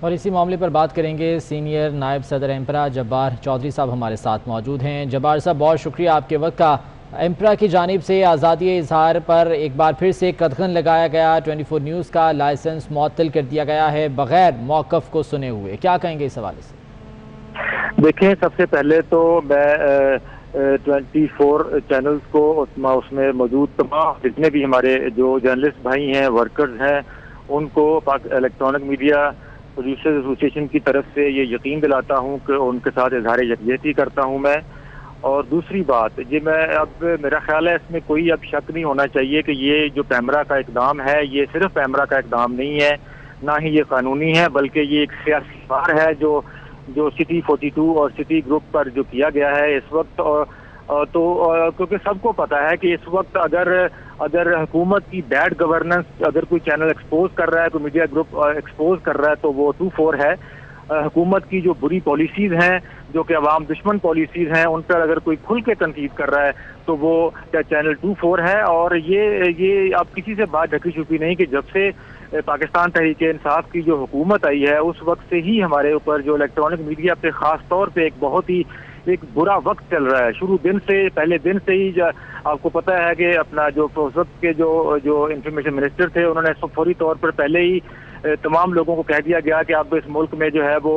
اور اسی معاملے پر بات کریں گے، سینئر نائب صدر ایمپرا جبار چودھری صاحب ہمارے ساتھ موجود ہیں۔ جبار صاحب، بہت شکریہ آپ کے وقت کا۔ ایمپرا کی جانب سے آزادی اظہار پر ایک بار پھر سے قدغن لگایا گیا، 24 نیوز کا لائسنس معطل کر دیا گیا ہے بغیر موقف کو سنے ہوئے، کیا کہیں گے اس حوالے سے؟ دیکھیں، سب سے پہلے تو میں 24 چینلز کو اس میں موجود تمام جتنے بھی ہمارے جو جرنلسٹ بھائی ہیں، ورکرز ہیں، ان کو الیکٹرانک میڈیا پروڈیوسرز ایسوسی ایشن کی طرف سے یہ یقین دلاتا ہوں کہ ان کے ساتھ اظہار یکجہتی کرتا ہوں میں۔ اور دوسری بات میں اب میرا خیال ہے اس میں کوئی اب شک نہیں ہونا چاہیے کہ یہ جو پیمرا کا اقدام ہے یہ صرف پیمرا کا اقدام نہیں ہے، نہ ہی یہ قانونی ہے، بلکہ یہ ایک سیاسی وار ہے جو سٹی 42 اور سٹی گروپ پر جو کیا گیا ہے اس وقت۔ تو کیونکہ سب کو پتا ہے کہ اس وقت اگر حکومت کی بیڈ گورننس اگر کوئی چینل ایکسپوز کر رہا ہے، کوئی میڈیا گروپ ایکسپوز کر رہا ہے تو وہ 24 ہے۔ حکومت کی جو بری پالیسیز ہیں، جو کہ عوام دشمن پالیسیز ہیں، ان پر اگر کوئی کھل کے تنقید کر رہا ہے تو وہ چینل 24 ہے۔ اور یہ اب کسی سے بات ڈھکی چھپی نہیں کہ جب سے پاکستان تحریک انصاف کی جو حکومت آئی ہے اس وقت سے ہی ہمارے اوپر جو الیکٹرانک میڈیا پہ خاص طور پہ ایک بہت ہی برا وقت چل رہا ہے۔ شروع پہلے دن سے ہی آپ کو پتہ ہے کہ اپنا جو اس وقت کے جو انفارمیشن منسٹر تھے، انہوں نے فوری طور پر پہلے ہی تمام لوگوں کو کہہ دیا گیا کہ اب اس ملک میں جو ہے وہ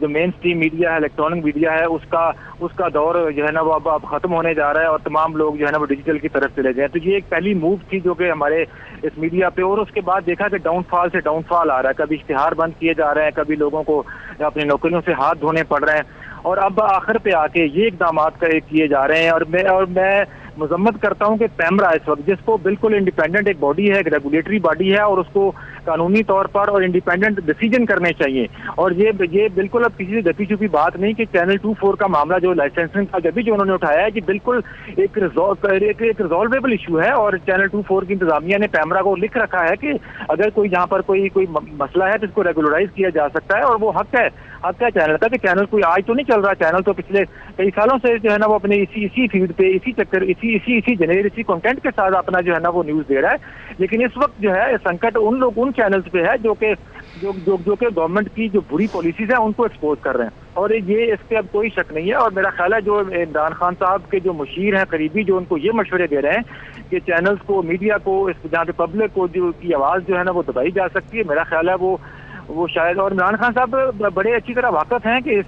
جو مین سٹریم میڈیا ہے، الیکٹرانک میڈیا ہے، اس کا دور جو ہے نا وہ اب ختم ہونے جا رہا ہے اور تمام لوگ جو ہے نا وہ ڈیجیٹل کی طرف چلے جائیں۔ تو یہ ایک پہلی موو تھی جو کہ ہمارے اس میڈیا پہ، اور اس کے بعد دیکھا کہ ڈاؤن فال سے ڈاؤن فال آ رہا ہے، کبھی اشتہار بند کیے جا رہے ہیں، کبھی لوگوں کو اپنی نوکریوں سے ہاتھ دھونے پڑ رہے ہیں، اور اب آخر پہ آ کے یہ اقدامات کیے جا رہے ہیں۔ اور میں مذمت کرتا ہوں کہ پیمرا اس وقت جس کو بالکل انڈیپینڈنٹ ایک باڈی ہے، ایک ریگولیٹری باڈی ہے، اور اس کو قانونی طور پر اور انڈیپینڈنٹ ڈیسیجن کرنے چاہیے، اور یہ بالکل اب کسی سے دپی چھپی بات نہیں کہ چینل 24 کا معاملہ جو لائسنسنگ کا جبھی جو انہوں نے اٹھایا ہے کہ بالکل ایک ریزالویبل ایشو ہے، اور چینل 24 کی انتظامیہ نے پیمرا کو لکھ رکھا ہے کہ اگر کوئی یہاں پر کوئی مسئلہ ہے تو اس کو ریگولرائز کیا جا سکتا ہے، اور وہ حق ہے چینل کا کہ چینل کوئی آج تو نہیں چل رہا، چینل تو پچھلے کئی سالوں سے جو ہے نا وہ اپنے اسی فیڈ پہ اسی جنریٹ اسی کنٹینٹ کے ساتھ اپنا جو ہے نا وہ نیوز دے رہا ہے۔ لیکن اس وقت جو ہے سنکٹ ان چینلز پہ ہے جو کہ گورنمنٹ کی جو بری پالیسیز ہیں ان کو ایکسپوز کر رہے ہیں، اور یہ اس پہ اب کوئی شک نہیں ہے۔ اور میرا خیال ہے جو عمران خان صاحب کے جو مشیر ہیں قریبی، جو ان کو یہ مشورے دے رہے ہیں کہ چینلز کو، میڈیا کو، جہاں پہ پبلک کو جو کی آواز جو ہے نا وہ دبائی جا سکتی ہے، میرا خیال ہے وہ شاید، اور عمران خان صاحب بڑے اچھی طرح واقف ہیں کہ اس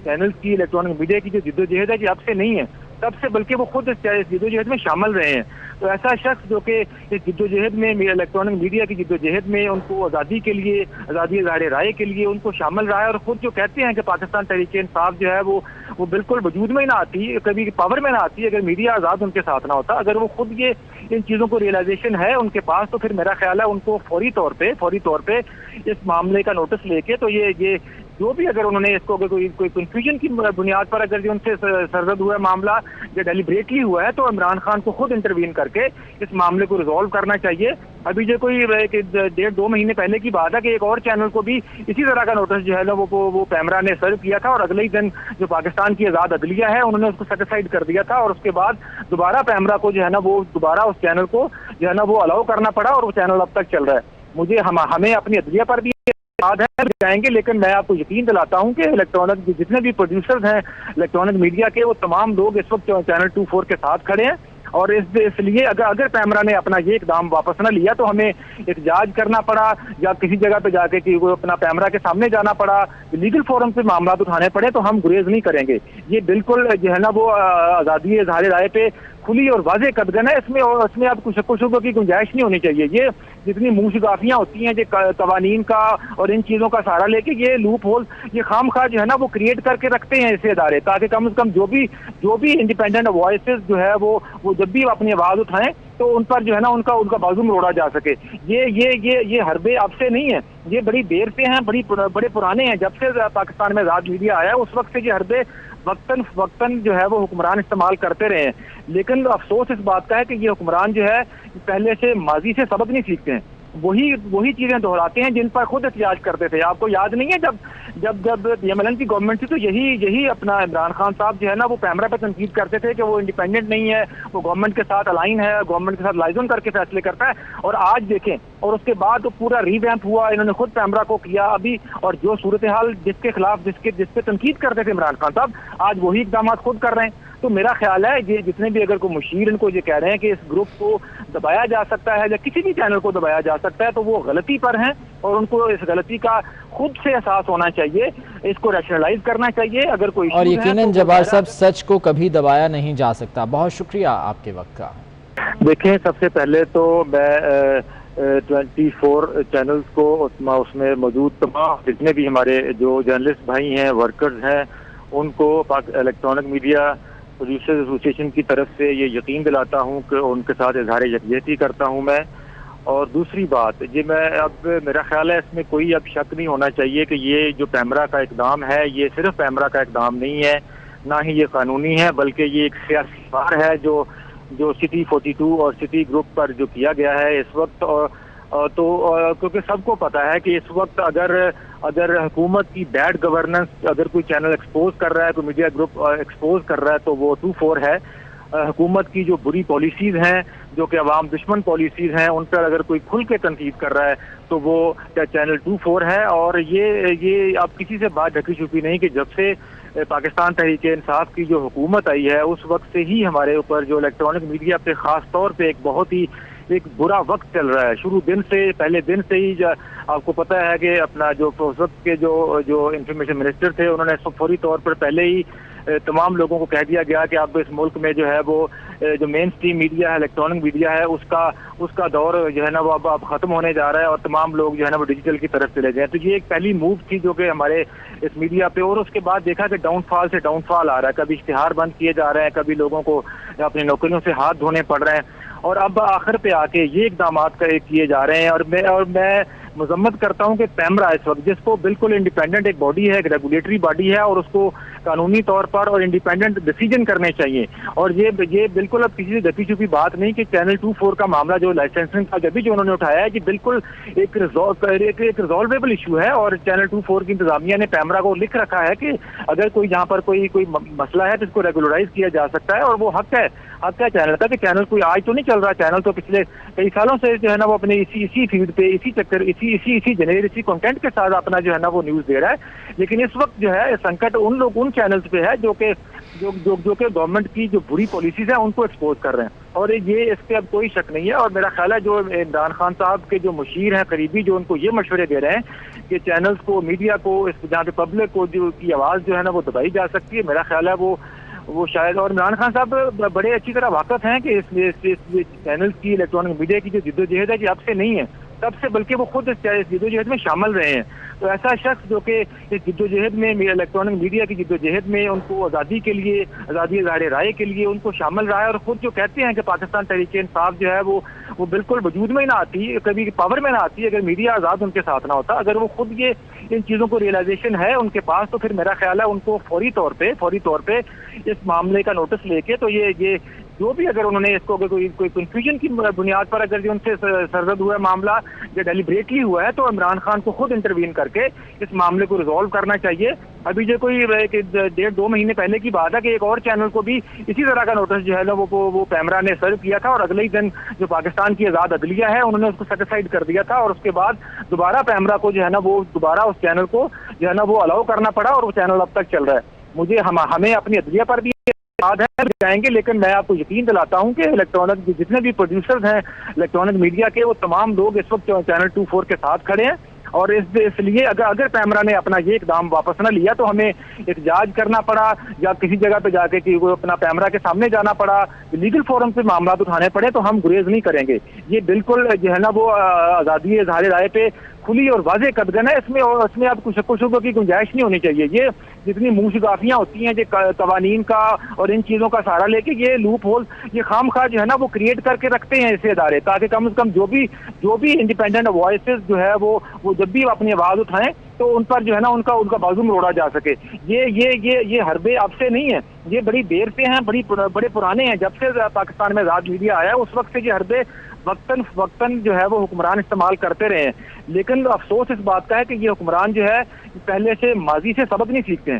چینلز کی، الیکٹرانک میڈیا کی جو جدوجہد ہے کہ اب سے نہیں ہے، تب سے، بلکہ وہ خود اس جدوجہد میں شامل رہے ہیں۔ تو ایسا شخص جو کہ اس جدوجہد میں، الیکٹرانک میڈیا کی جدوجہد میں ان کو آزادی کے لیے، آزادی اظہار رائے کے لیے ان کو شامل رہا ہے، اور خود جو کہتے ہیں کہ پاکستان تحریک انصاف جو ہے وہ بالکل وجود میں نہ آتی، کبھی پاور میں نہ آتی اگر میڈیا آزاد ان کے ساتھ نہ ہوتا۔ اگر وہ خود یہ ان چیزوں کو ریئلائزیشن ہے ان کے پاس، تو پھر میرا خیال ہے ان کو فوری طور پہ اس معاملے کا نوٹس لے کے، تو یہ جو بھی اگر انہوں نے اس کو کوئی کنفیوژن کی بنیاد پر اگر جو ان سے سرزد ہوا ہے معاملہ یا ڈیلیبریٹلی ہوا ہے، تو عمران خان کو خود انٹروین کر کے اس معاملے کو ریزالو کرنا چاہیے۔ ابھی جو کوئی 1.5-2 مہینے پہلے کی بات ہے کہ ایک اور چینل کو بھی اسی طرح کا نوٹس جو ہے نا وہ پیمرا نے سرو کیا تھا، اور اگلے ہی دن جو پاکستان کی آزاد عدلیہ ہے انہوں نے اس کو سیٹیسفائڈ کر دیا تھا، اور اس کے بعد دوبارہ پیمرا کو جو ہے نا وہ دوبارہ اس چینل کو جو ہے نا وہ الاؤ کرنا پڑا، اور وہ چینل اب تک چل رہا ہے۔ ہمیں اپنی عدلیہ پر بھی جائیں گے، لیکن میں آپ کو یقین دلاتا ہوں کہ الیکٹرانک جتنے بھی پروڈیوسرز ہیں الیکٹرانک میڈیا کے، وہ تمام لوگ اس وقت چینل 24 کے ساتھ کھڑے ہیں، اور اس لیے اگر پیمرا نے اپنا یہ اقدام واپس نہ لیا تو ہمیں احتجاج کرنا پڑا، یا کسی جگہ پہ جا کے کہ وہ اپنا پیمرا کے سامنے جانا پڑا، لیگل فورم پہ معاملات اٹھانے پڑے، تو ہم گریز نہیں کریں گے۔ یہ بالکل جو ہے نا وہ آزادی اظہار رائے پہ کھلی اور واضح قدغن ہے، اس میں اب کچھ شک و شبہ کی گنجائش نہیں ہونی چاہیے۔ یہ جتنی منہ شگافیاں ہوتی ہیں جو قوانین کا اور ان چیزوں کا سہارا لے کے، یہ لوپ ہول یہ خام خواہ جو ہے نا وہ کریٹ کر کے رکھتے ہیں ایسے ادارے، تاکہ کم از کم جو بھی انڈیپینڈنٹ وائسز جو ہے وہ جب بھی اپنی آواز اٹھائیں تو ان پر جو ہے نا ان کا بازو مروڑا جا سکے۔ یہ حربے اب سے نہیں ہیں، یہ بڑی دیر سے ہیں، بڑے پرانے ہیں۔ جب سے پاکستان میں آزاد میڈیا آیا اس وقت سے یہ حربے وقتاً جو ہے وہ حکمران استعمال کرتے رہے ہیں، لیکن افسوس اس بات کا ہے کہ یہ حکمران جو ہے پہلے سے ماضی سے سبق نہیں سیکھتے ہیں، وہی چیزیں دہراتے ہیں جن پر خود احتجاج کرتے تھے۔ آپ کو یاد نہیں ہے جب PMLN کی گورنمنٹ تھی تو یہی اپنا عمران خان صاحب جو ہے نا وہ پیمرا پہ تنقید کرتے تھے کہ وہ انڈیپینڈنٹ نہیں ہے، وہ گورنمنٹ کے ساتھ الائن ہے، گورنمنٹ کے ساتھ لائزن کر کے فیصلے کرتا ہے، اور آج دیکھیں، اور اس کے بعد تو پورا ریویمپ ہوا, انہوں نے خود پیمرا کو کیا ابھی, اور جو صورتحال جس کے خلاف جس پہ تنقید کرتے تھے عمران خان صاحب, آج وہی اقدامات خود کر رہے ہیں. تو میرا خیال ہے یہ جتنے بھی اگر کوئی مشیر ان کو یہ کہہ رہے ہیں کہ اس گروپ کو دبایا جا سکتا ہے یا کسی بھی چینل کو دبایا جا سکتا ہے, تو وہ غلطی پر ہیں, اور ان کو اس غلطی کا خود سے احساس ہونا چاہیے, اس کو ریشنلائز کرنا چاہیے. اگر کوئی اور یقیناً جبار صاحب سچ کو کبھی دبایا نہیں جا سکتا. بہت شکریہ آپ کے وقت کا. دیکھیں, سب سے پہلے تو میں 24 چینلز کو اس میں موجود تمام جتنے بھی ہمارے جو جرنلسٹ بھائی ہیں, ورکرز ہیں, ان کو الیکٹرانک میڈیا پروڈیوسرز ایسوسی ایشن کی طرف سے یہ یقین دلاتا ہوں کہ ان کے ساتھ اظہار یکجہتی کرتا ہوں میں. اور دوسری بات یہ میں اب میرا خیال ہے اس میں کوئی اب شک نہیں ہونا چاہیے کہ یہ جو پیمرا کا اقدام ہے یہ صرف پیمرا کا اقدام نہیں ہے, نہ ہی یہ قانونی ہے, بلکہ یہ ایک سیاسی وار ہے جو سٹی 42 اور سٹی گروپ پر جو کیا گیا ہے اس وقت. تو کیونکہ سب کو پتا ہے کہ اس وقت اگر حکومت کی بیڈ گورننس اگر کوئی چینل ایکسپوز کر رہا ہے, کوئی میڈیا گروپ ایکسپوز کر رہا ہے, تو وہ 24 ہے. حکومت کی جو بری پالیسیز ہیں, جو کہ عوام دشمن پالیسیز ہیں, ان پر اگر کوئی کھل کے تنقید کر رہا ہے تو وہ چینل 24 ہے. اور یہ اب کسی سے بات ڈھکی چھپی نہیں کہ جب سے پاکستان تحریک انصاف کی جو حکومت آئی ہے اس وقت سے ہی ہمارے اوپر جو الیکٹرانک میڈیا پہ خاص طور پہ ایک بہت ہی ایک برا وقت چل رہا ہے. شروع دن سے پہلے دن سے ہی آپ کو پتہ ہے کہ اپنا جو اس وقت کے جو انفارمیشن منسٹر تھے, انہوں نے فوری طور پر پہلے ہی تمام لوگوں کو کہہ دیا گیا کہ اب اس ملک میں جو ہے وہ جو مین سٹریم میڈیا ہے, الیکٹرانک میڈیا ہے, اس کا دور جو ہے نا وہ اب ختم ہونے جا رہا ہے, اور تمام لوگ جو ہے نا وہ ڈیجیٹل کی طرف چلے گئے. تو یہ ایک پہلی موو تھی جو کہ ہمارے اس میڈیا پہ, اور اس کے بعد دیکھا کہ ڈاؤن فال سے ڈاؤن فال آ رہا ہے. کبھی اشتہار بند کیے جا رہے ہیں, کبھی لوگوں کو اپنی نوکریوں سے ہاتھ دھونے پڑ رہے ہیں, اور اب آخر پہ آ کے یہ اقدامات کیے جا رہے ہیں. اور میں مذمت کرتا ہوں کہ پیمرا اس وقت جس کو بالکل انڈیپینڈنٹ ایک باڈی ہے, ایک ریگولیٹری باڈی ہے, اور اس کو قانونی طور پر اور انڈیپینڈنٹ ڈیسیجن کرنے چاہیے. اور یہ بالکل اب کسی سے دبی چھپی بات نہیں کہ چینل 24 کا معاملہ جو لائسنسنگ کا جبھی جو انہوں نے اٹھایا ہے کہ بالکل ایک ریزالویبل ایشو ہے. اور چینل 24 کی انتظامیہ نے پیمرا کو لکھ رکھا ہے کہ اگر کوئی یہاں پر کوئی مسئلہ ہے تو اس کو ریگولرائز کیا جا سکتا ہے, اور وہ حق ہے چینل کا کہ چینل کوئی آج تو نہیں چل رہا, چینل تو پچھلے کئی سالوں سے جو ہے نا وہ اپنے اسی فیڈ پہ اسی چکر اسی جنریٹ اسی کنٹینٹ کے ساتھ اپنا جو ہے نا وہ نیوز دے رہا ہے. لیکن اس وقت جو ہے سنکٹ ان چینلز پہ ہے جو کہ گورنمنٹ کی جو بری پالیسیز ہیں ان کو ایکسپوز کر رہے ہیں, اور یہ اس پہ اب کوئی شک نہیں ہے. اور میرا خیال ہے جو عمران خان صاحب کے جو مشیر ہیں قریبی, جو ان کو یہ مشورے دے رہے ہیں کہ چینلز کو, میڈیا کو, جہاں پہ پبلک کو جو کی آواز جو ہے نا وہ دبائی جا سکتی ہے, میرا خیال ہے وہ شاید, اور عمران خان صاحب بڑے اچھی طرح واقف ہیں کہ اس چینلز کی, الیکٹرانک میڈیا کی جو جدوجہد ہے کہ اب سے نہیں ہے, تب سے, بلکہ وہ خود اس جدوجہد میں شامل رہے ہیں. تو ایسا شخص جو کہ اس جدوجہد میں, الیکٹرانک میڈیا کی جدوجہد میں ان کو آزادی کے لیے, آزادی اظہار رائے کے لیے ان کو شامل رہا ہے, اور خود جو کہتے ہیں کہ پاکستان تحریک انصاف جو ہے وہ بالکل وجود میں نہ آتی, کبھی پاور میں نہ آتی اگر میڈیا آزاد ان کے ساتھ نہ ہوتا. اگر وہ خود یہ ان چیزوں کو ریئلائزیشن ہے ان کے پاس, تو پھر میرا خیال ہے ان کو فوری طور پہ اس معاملے کا نوٹس لے کے, تو یہ جو بھی اگر انہوں نے اس کو کوئی کنفیوژن کی بنیاد پر اگر جو ان سے سرزد ہوا ہے معاملہ یا ڈیلیبریٹلی ہوا ہے, تو عمران خان کو خود انٹروین کر کے اس معاملے کو ریزالو کرنا چاہیے. ابھی جو کوئی 1.5-2 مہینے پہلے کی بات ہے کہ ایک اور چینل کو بھی اسی طرح کا نوٹس جو ہے نا وہ پیمرا نے سرو کیا تھا, اور اگلے ہی دن جو پاکستان کی آزاد عدلیہ ہے انہوں نے اس کو سیٹیسفائڈ کر دیا تھا, اور اس کے بعد دوبارہ پیمرا کو جو ہے نا وہ دوبارہ اس چینل کو جو ہے نا وہ الاؤ کرنا پڑا, اور وہ چینل اب تک چل رہا ہے. ہمیں اپنی عدلیہ پر بھی جائیں گے, لیکن میں آپ کو یقین دلاتا ہوں کہ الیکٹرانک جتنے بھی پروڈیوسرز ہیں الیکٹرانک میڈیا کے, وہ تمام لوگ اس وقت چینل 24 کے ساتھ کھڑے ہیں. اور اس لیے اگر پیمرا نے اپنا یہ اقدام واپس نہ لیا تو ہمیں احتجاج کرنا پڑا, یا کسی جگہ پہ جا کے کہ وہ اپنا پیمرا کے سامنے جانا پڑا, لیگل فورم پہ معاملات اٹھانے پڑے, تو ہم گریز نہیں کریں گے. یہ بالکل جو ہے نا وہ آزادی اظہار رائے پہ کھلی اور واضح قدغن ہے. اس میں اب کچھ شک و شبہ کی گنجائش نہیں ہونی چاہیے. یہ جتنی منہ شگافیاں ہوتی ہیں جو قوانین کا اور ان چیزوں کا سہارا لے کے, یہ لوپ ہول یہ خام خواہ جو ہے نا وہ کریٹ کر کے رکھتے ہیں ایسے ادارے, تاکہ کم از کم جو بھی انڈیپینڈنٹ وائسز جو ہے وہ جب بھی اپنی آواز اٹھائیں تو ان پر جو ہے نا ان کا بازو مروڑا جا سکے. یہ حربے اب سے نہیں ہیں, یہ بڑی دیر سے ہیں, بڑے پرانے ہیں. جب سے پاکستان میں آزاد میڈیا آیا اس وقت سے یہ حربے وقتاً جو ہے وہ حکمران استعمال کرتے رہے ہیں. لیکن افسوس اس بات کا ہے کہ یہ حکمران جو ہے پہلے سے ماضی سے سبق نہیں سیکھتے ہیں.